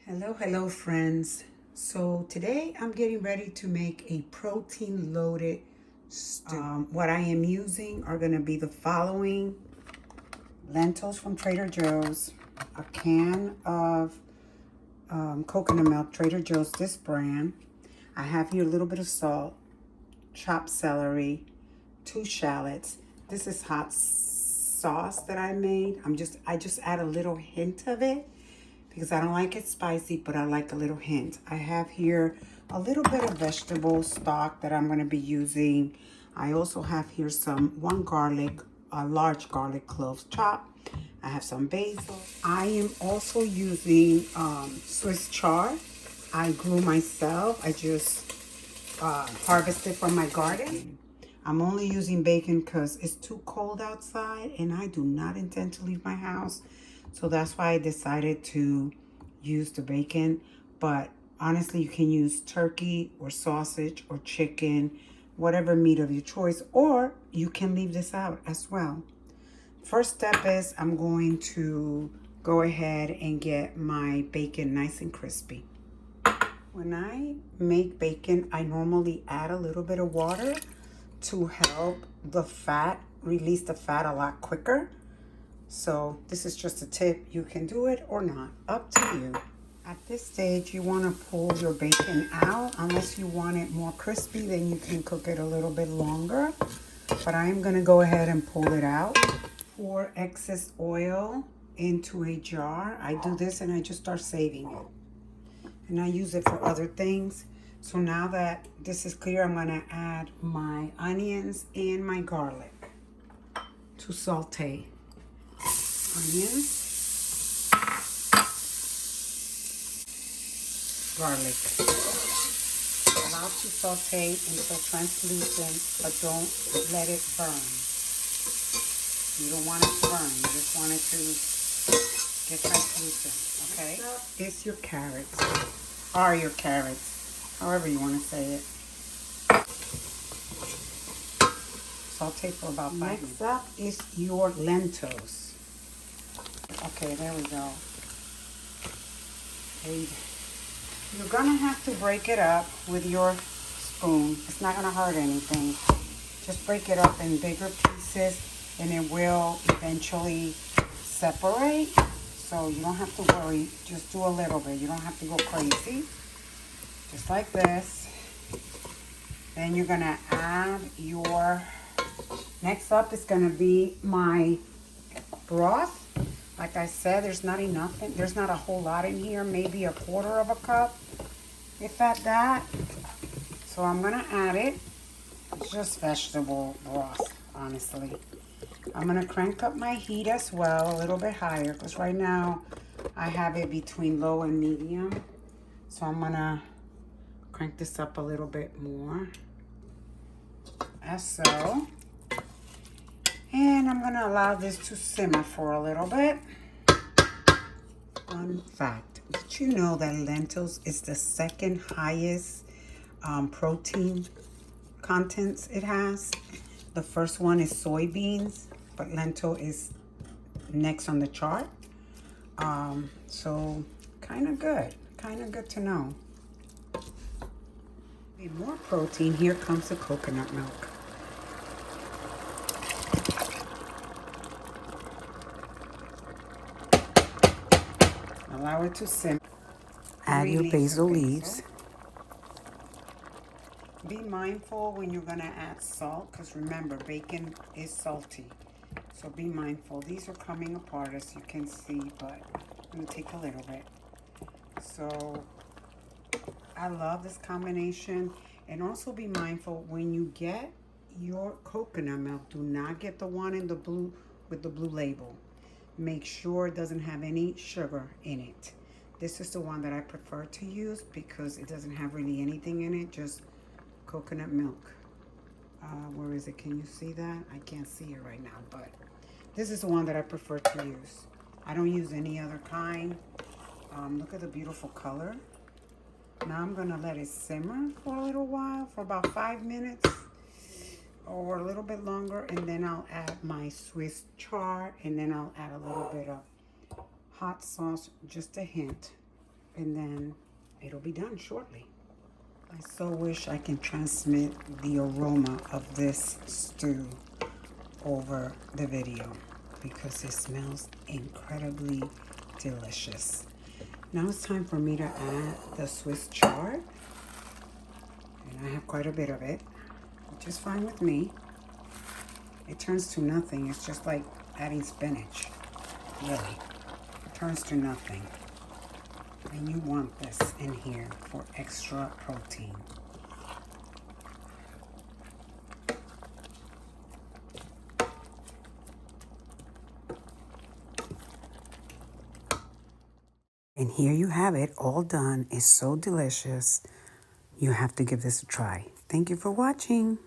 Hello friends. So today I'm getting ready to make a protein loaded stew. What I am using are going to be the following: lentils from Trader Joe's, a can of coconut milk, Trader Joe's, this brand. I have here a little bit of salt, chopped celery, 2 shallots. This is hot sauce that I made. I just add a little hint of it because I don't like it spicy, but I like a little hint. I have here a little bit of vegetable stock that I'm going to be using. I also have here one garlic, a large garlic cloves chopped. I have some basil. I am also using Swiss chard. I grew myself. I just harvested from my garden. I'm only using bacon because it's too cold outside and I do not intend to leave my house. So that's why I decided to use the bacon. But honestly, you can use turkey or sausage or chicken, whatever meat of your choice, or you can leave this out as well. First step is I'm going to go ahead and get my bacon nice and crispy. When I make bacon, I normally add a little bit of water to help the fat, release the fat a lot quicker. So this is just a tip. You can do it or not, up to you. At this stage, you want to pull your bacon out. Unless you want it more crispy, then you can cook it a little bit longer. But I am going to go ahead and pull it out. Pour excess oil into a jar. I do this and I just start saving it. And I use it for other things. So now that this is clear, I'm going to add my onions and my garlic to saute. Onions, garlic. Allow to saute until translucent, but don't let it burn. You don't want it to burn. You just want it to get translucent, okay? It's your carrots, or your carrots, however you want to say it. Saute for about 5 minutes. Next up is your lentils. Okay, there we go. You're gonna have to break it up with your spoon. It's not gonna hurt anything. Just break it up in bigger pieces and it will eventually separate. So you don't have to worry. Just do a little bit. You don't have to go crazy. Just like this. Then you're gonna add your... Next up is gonna be my broth. Like I said, there's not a whole lot in here, maybe a quarter of a cup, if at that. So I'm gonna add it. It's just vegetable broth, honestly. I'm gonna crank up my heat as well, a little bit higher, because right now I have it between low and medium. So I'm gonna crank this up a little bit more, as so. And I'm going to allow this to simmer for a little bit. Fun fact, did you know that lentils is the second highest protein contents it has? The first one is soybeans, but lentil is next on the chart. So kind of good to know. Need more protein. Here comes the coconut milk. Allow it to simmer. Add your basil leaves. Be mindful when you're going to add salt, because remember, bacon is salty. So be mindful. These are coming apart, as you can see, but I'm going to take a little bit. So I love this combination. And also be mindful when you get your coconut milk, do not get the one in the blue with the blue label. Make sure it doesn't have any sugar in it. This is the one that I prefer to use because it doesn't have really anything in it, just coconut milk. Where is it? Can you see that? I can't see it right now, but this is the one that I prefer to use. I don't use any other kind. Look at the beautiful color. Now I'm gonna let it simmer for a little while, for about 5 minutes or a little bit longer, and then I'll add my Swiss chard, and then I'll add a little bit of hot sauce, just a hint. and then it'll be done shortly. I so wish I can transmit the aroma of this stew over the video because it smells incredibly delicious. Now it's time for me to add the Swiss chard, and I have quite a bit of it, which is fine with me. It turns to nothing. It's just like adding spinach, really. It turns to nothing. And you want this in here for extra protein. And here you have it, all done. It's so delicious. You have to give this a try. Thank you for watching.